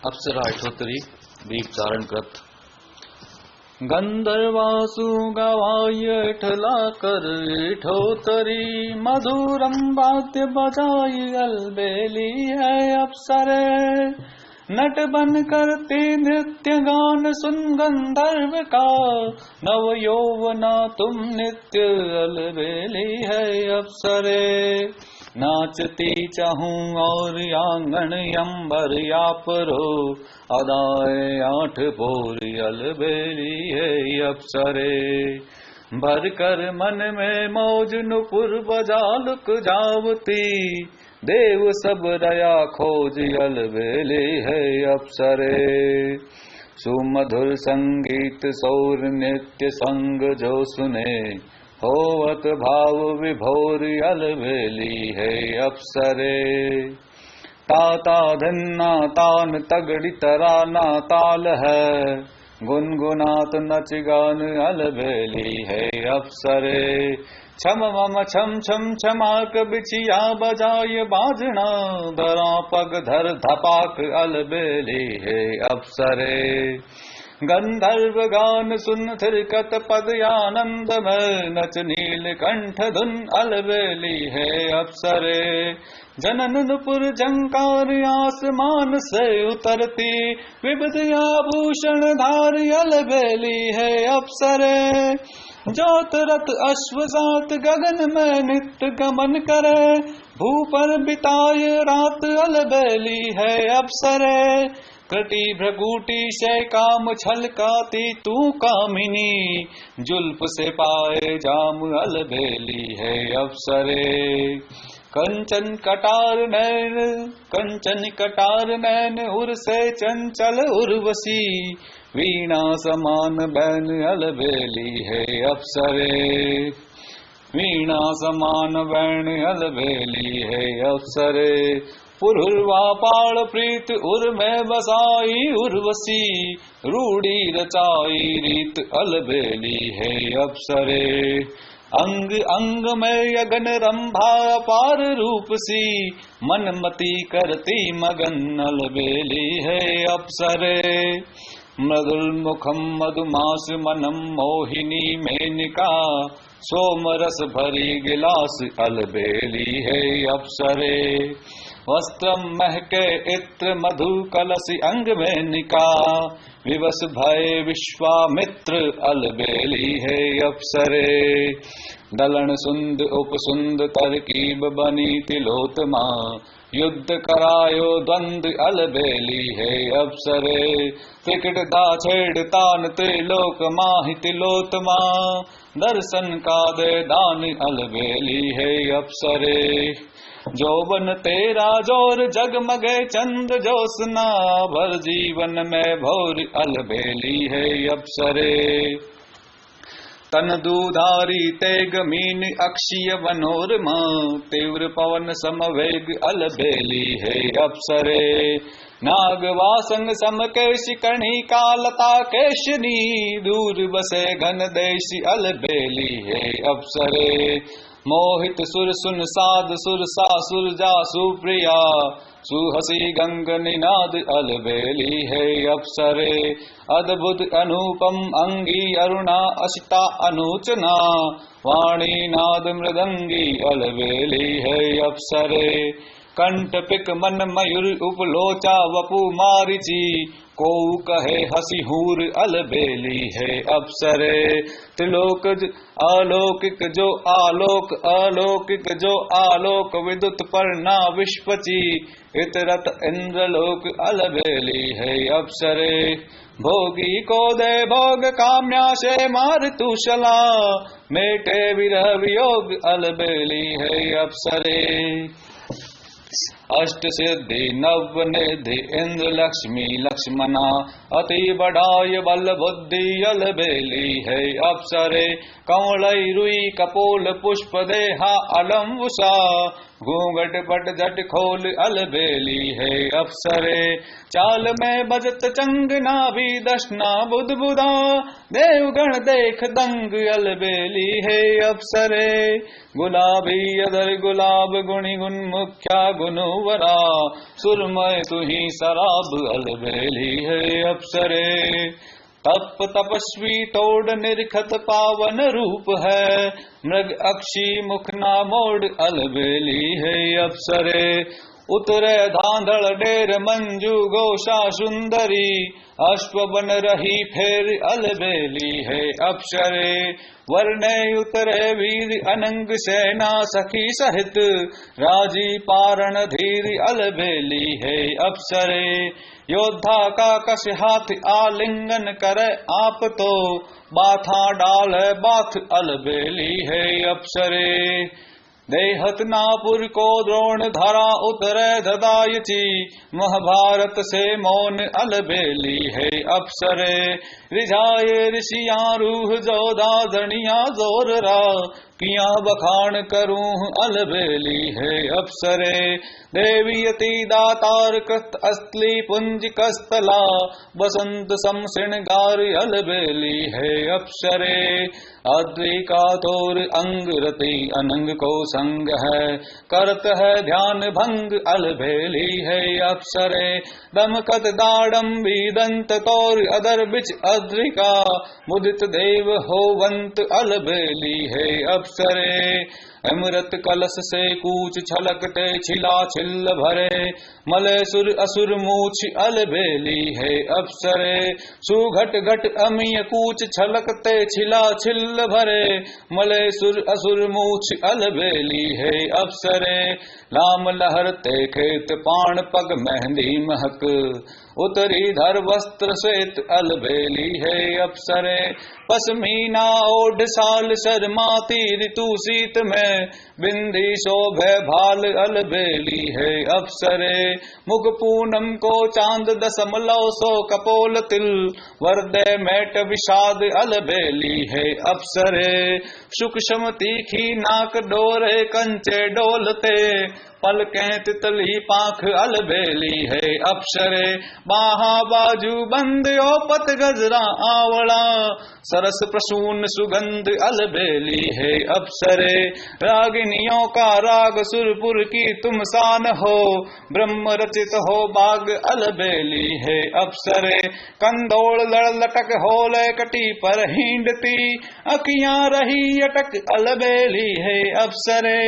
अप्सरा अठोत्तरी दीपचारण कृत। गंधर्वासु गवाय ठला कर ठोतरी, मधुरम वाद्य बजाई अलबेली है अप्सरे। नट बन करते नृत्य गान सुन गंधर्व का, नव यौवना तुम नित्य अलबेली है अप्सरे। नाचती चाहूं और आंगन अंबर या परो, अदाए आठ भोर अलबेली है अप्सरे। भर कर मन में मौज नुपुर बजा लुक जावती, देव सब रया खोज अलबेली है अप्सरे। सुमधुर संगीत सौर नित्य संग जो सुने, होवत भाव विभोर अलबेली है अप्सरे। ताता धन्ना तान तगड़ी तराना ताल है, गुनगुनात नच गान अलबेली है अप्सरे। छम मम छम छम छमाक बिछिया बजाय बाजना, धरा पग धर धपाक अलबेली है अप्सरे। गंधर्व गान सुन थिरकत पद आनंद में, नच नील कंठ धुन अलबेली है अप्सरे। जनन नुपुर झंकार आसमान से उतरती, विविध आभूषण धार अलबेली है अप्सरे। जोत रथ अश्वजात गगन में नित्य गमन करे, भूपर बिताए रात अलबेली है अप्सरे। कृति भ्रगुटी से काम छलकाती तू कामिनी, जुल्फ से पाए जाम अलबेली है अप्सरे। कंचन कटार नैन उर से चंचल उर्वशी, वीणा समान बैन अलबेली है अप्सरे। वीणा समान बैन अलबेली है अप्सरे। पुरुर्वा पाड़ प्रीत उर में बसाई उर्वशी, रूढ़ी रचाई रीत अलबेली है अप्सरे। अंग अंग में यगन रंभा अपार रूप सी, मनमती करती मगन अलबेली है अप्सरे। मृदुल मुखम मधुमास मनम मोहिनी मेनिका, सोमरस भरी गिलास अलबेली है अप्सरे। वस्त्रम महके इत्र मधु कलसी अंग में निका, विवश भय विश्वामित्र अलबेली है अप्सरे। दलन सुंद उपसुंद तरकीब बनी तिलोत्तमा, युद्ध करायो द्वंद अलबेली है अप्सरे। त्रिकट दा छेड़ तान त्रिलोक माहि तिलोत्तमा, दर्शन का दे दान अलबेली है अप्सरे। जोबन तेरा जोर जगमगे चंद जोसना, भर जीवन में भोर अलबेली है अप्सरे। तन दूधारी तेग मीन अक्षीय मनोरमा, तीव्र पवन समवेग अलबेली है अप्सरे। नाग वासंग समकेश कणिका लता केशनी, दूर बसे घन देश अलबेली है अप्सरे। मोहित सुर सुन साध सुर सा सुर जा सुप्रिया, सुहसी गंग निनाद अलबेली है अप्सरे। अद्भुत अनुपम अंगी अरुणा अशिता अनुचना, वाणी नाद मृदंगी अलबेली है अप्सरे। कंठ पिक मन मयूर उपलोचा वपु मारिची, को कहे हसी हूर अलबेली है अप्सरे। त्रिलोक अलौकिक जो आलोक, अलौकिक जो आलोक, विद्युत पर्णा विश्वची, इतरत इंद्रलोक अलबेली है अप्सरे। भोगी को दे भोग काम्या से मार तुशला, मेटे विरह वियोग अलबेली है अप्सरे। अष्ट सिद्धि नव निधि इंद्र लक्ष्मी लक्ष्मणा, अति बढ़ाय बल बुद्धि अलबेली है अप्सरे कंवलई रुई कपोल पुष्प देहा अलम उषा घूंघट पट झट खोल अलबेली है अप्सरे चाल में बजत चंग नाभि दशना बुध बुधा देवगण देख दंग अलबेली है अप्सरे गुलाबी अदर गुलाब गुणी गुण मुख्या गुणवरा सुरमय तुही शराब अलबेली है अप्सरे तप तपस्वी तोड़ निरखत पावन रूप है मृग अक्षी मुख ना मोड़ अलबेली है अप्सरे उतरे धांधड़ डेर मंजू गोशा सुंदरी अश्व बन रही फेर अलबेली है अप्सरे वर्णे उतरे वीर अनंग सेना सखी सहित राजी पारण धीर अलबेली है अप्सरे योद्धा का कस हाथ आलिंगन करे आप तो बाथा डाल बाथ अलबेली है अप्सरे देहत नापुर को द्रोण धरा उतरे ददायची महाभारत से मौन अलबेली है अप्सरे रिझाए ऋषिया रूह जोधा जनिया जोर रा किया बखान करूं अलबेली है अप्सरे देवीयती दातार कृत असली पुंज कस्तला बसंत समसिणगार अलबेली है अप्सरे अद्विका तोर अंग रति अनंग को संग है करत है ध्यान भंग अलबेली है अप्सरे दमकत दाडम्बी दंत तौर अदर बिच अद्रिका मुदित देव होवंत अलबेली है अप्सरे अमृत कलश से कूच छलकते छिला छिल भरे मलय सुर असुर मूछ अलबेली है अप्सरे सुघट घट अमीय कूच छलकते छिला छिल भरे मलय सुर असुर मूछ अलबेली है अप्सरे लाम लहरते खेत पाण पग मेहंदी महक उतरी धर वस्त्र श्वेत अलबेली है अप्सरे पश्मीना ओढ़ साल शर्माती ऋतु शीत में बिंदी शोभे भाल अलबेली है अप्सरे मुख पूनम को चांद दशमलव सो कपोल तिल वरदे मेट विषाद अलबेली है अप्सरे सूक्ष्म तीखी नाक डोरे कंचे डोलते पलकें तितली पाख अलबेली है अप्सरे बाहा बाजू बंद ओपत गजरा आवड़ा सरस प्रसून सुगंध अलबेली है अप्सरे रागिनियों का राग सुरपुर की तुम शान हो ब्रह्म रचित हो बाग अलबेली है अप्सरे कंदोड़ लड़ लटक होले कटी पर हिंडती अखियां रही अटक अलबेली है अप्सरे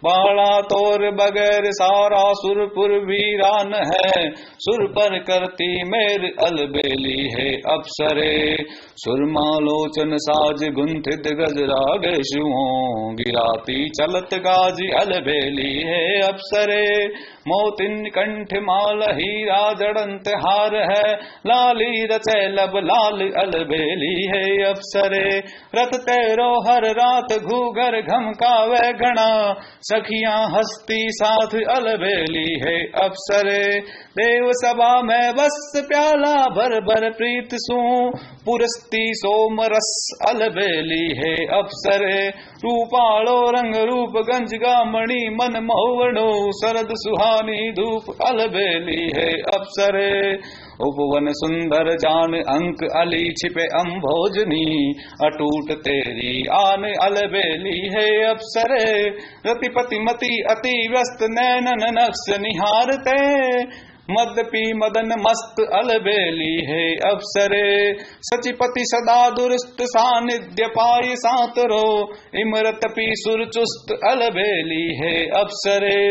बाड़ा तोर बगैर सारा सुरपुर वीरान है सुर पर करती मेर अलबेली है अप्सरे सुरमालोचन साज गुंथित गजराग शुओं गिराती चलत गाज अलबेली है अप्सरे मोतिन कंठ माल हीरा जड़ंत हार है लाली रचे लब लाल अलबेली है अप्सरे रत तेरो हर रात घूगर घमकावे घना सखियां हस्ती साथ अलबेली है अप्सरे देव सभा में बस प्याला भर भर प्रीत सू पुरस्ती सोम रस अलबेली है अप्सरे रूपालो रंग रूप गंज गामणी मन मोहवणो शरद सुहानी धूप अलबेली है अप्सरे उपवन सुंदर जान अंक अली छिपे अम्भोजनी अटूट तेरी आन अलबेली है अप्सरे रतिपति मति अति व्यस्त नैनन नक्श निहारते मदपी मदन मस्त अलबेली है अप्सरे सचिपति सदा दुरुस्त सानिध्य पाई सातरो इमरत पी सुर चुस्त अलबेली है अप्सरे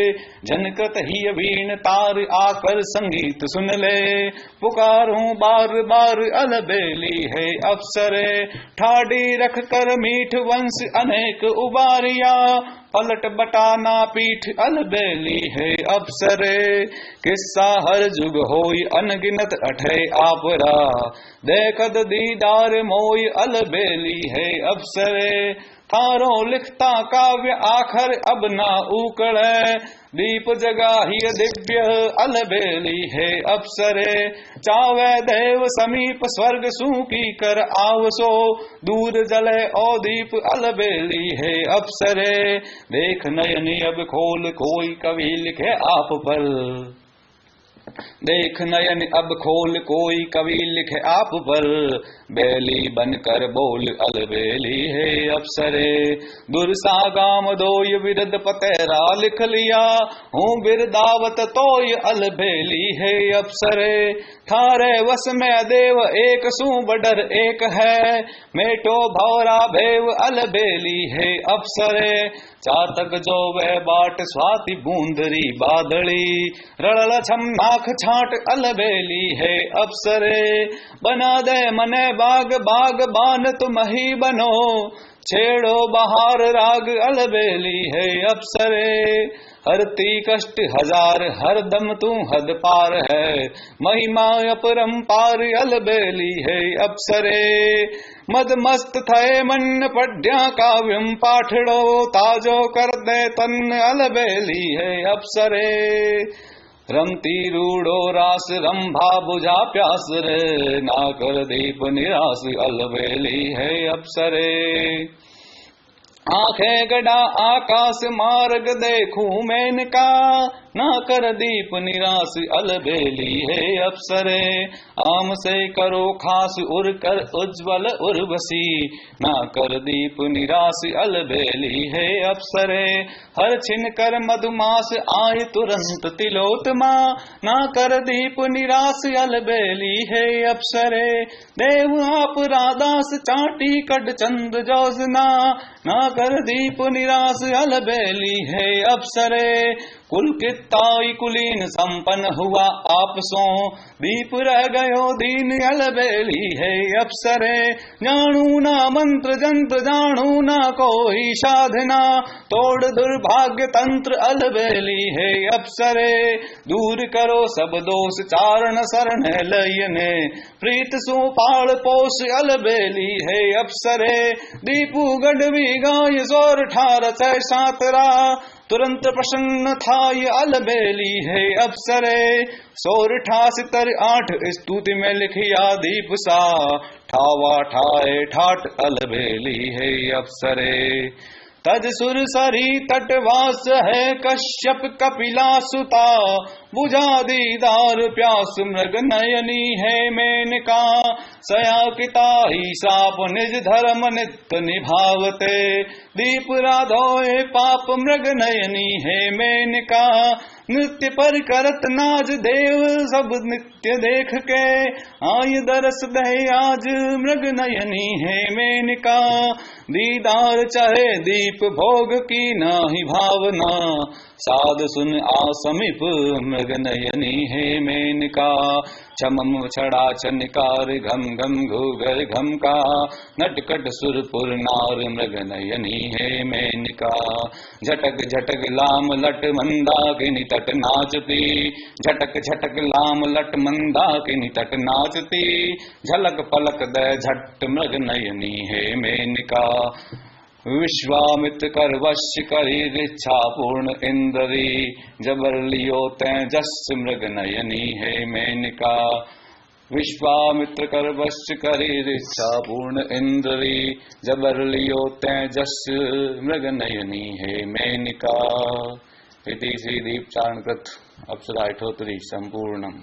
झनकत ही वीण तार आकर संगीत सुन ले पुकारूं बार बार अलबेली है अप्सरे ठाडी रख कर मीठ वंश अनेक उबारिया पलट बटाना पीठ अलबेली है अप्सरे किस्सा हर जुग होई अनगिनत अठे आपरा देखद दीदार मोई अलबेली है अप्सरे थारो लिखता काव्य आखर अब ना उकड़े दीप जगाही दिव्य अलबेली है अप्सरे, चावै देव समीप स्वर्ग सूकी कर आवसो, दूर जले ओ दीप अलबेली है अप्सरे। देख नयनी अब खोल कोई कवि लिखे आप पर, देख नयन अब खोल कोई कवि लिखे आप पर, बेली बनकर बोल अलबेली है अप्सरे। दुर्सा गाम दोय विरद पतेरा लिख लिया, हूँ बिरदावत तोय अलबेली है अप्सरे। थारे वस में देव एक सू बडर एक है, मेटो भौरा भेव अलबेली है अप्सरे। चातक जो वह बाट स्वाति बूंदरी बादली, रड़ल छम नाख छाट अलबेली है अप्सरे। बना दे मने बाग बाग बान तुम ही बनो, छेड़ो बहार राग अलबेली है अप्सरे। हरती कष्ट हजार हर दम तू हद पार है, महिमा अपरंपार अलबेली है अप्सरे। मद मस्त थे मन पढ़्या काव्यम पाठड़ो, ताजो कर दे तन अलबेली है अप्सरे। रमती रूड़ो रास रंभा बुझा प्यास रे, ना कर दीप निराश अलबेली है अप्सरे। आंखें गड़ा आकाश मार्ग देखूं मेनका, ना कर दीप निराश अलबेली है अप्सरे। आम से करो खास उर कर उज्ज्वल उर्वशी, ना कर दीप निराश अलबेली है अप्सरे। हर छिन कर मधुमास आए तुरंत तिलोत्तमा, ना कर दीप निराश अलबेली है अप्सरे। देव आप रादास चाटी कड चंद जोजना, ना कर दीप निराश अलबेली है अप्सरे। कुल किताई कुलीन संपन्न हुआ आपसो, दीप रह गयो दीन अलबेली है अप्सरे। जानू ना मंत्र जंत्र जानू ना कोई साधना, तोड़ दुर्भाग्य तंत्र अलबेली है अप्सरे। दूर करो सब दोष चारण शरण लयने, प्रीत सु पाल पोष अलबेली है अप्सरे। दीपू गढ़वी गाय जोर ठार चै सातरा, तुरंत प्रसन्न था ये अलबेली है अप्सरे। सोरठा सितर 8 स्तुति में लिखिया दीप सा, ठावा ठाए ठाट अलबेली है अप्सरे। तज सुर सरी तटवास है कश्यप कपिला सुता, बुझा दीदार प्यास मृग नयनी है मेनका। सयाकिता ही साप निज धर्म नित्य निभावते, दीप राधोए पाप मृग नयनी है मेनका। नृत्य पर करत नाज देव सब नित्य देख के, आय दरस दे आज मृग नयनी है मेनका। दीदार चाहे दीप भोग की नाही भावना, साध सुन आ समीप मृग नयनी है मेनका। चमम छड़ा चनकार घम घम घूगर घम का, नटकट सुरपुर नार मृग नयनी है मेनका। झटक झटक लाम लट मंदाकिनी तट नाचती, झटक झटक लाम लट मंदाकिनी तट नाचती। झलक पलक दे झट मृग नयनी है मेनका। विश्वामित्र कर वश्य करी इच्छा पूर्ण इंद्री, जबर लियो तैं जस मृग नयनी है मेनका। विश्वामित्र कर वश्य करी इच्छा पूर्ण इंद्री, जबर लियो तैं जस मृग नयनी है मेनका। इति श्री दीप चारण कृत अप्सरा अठोत्तरी संपूर्णम।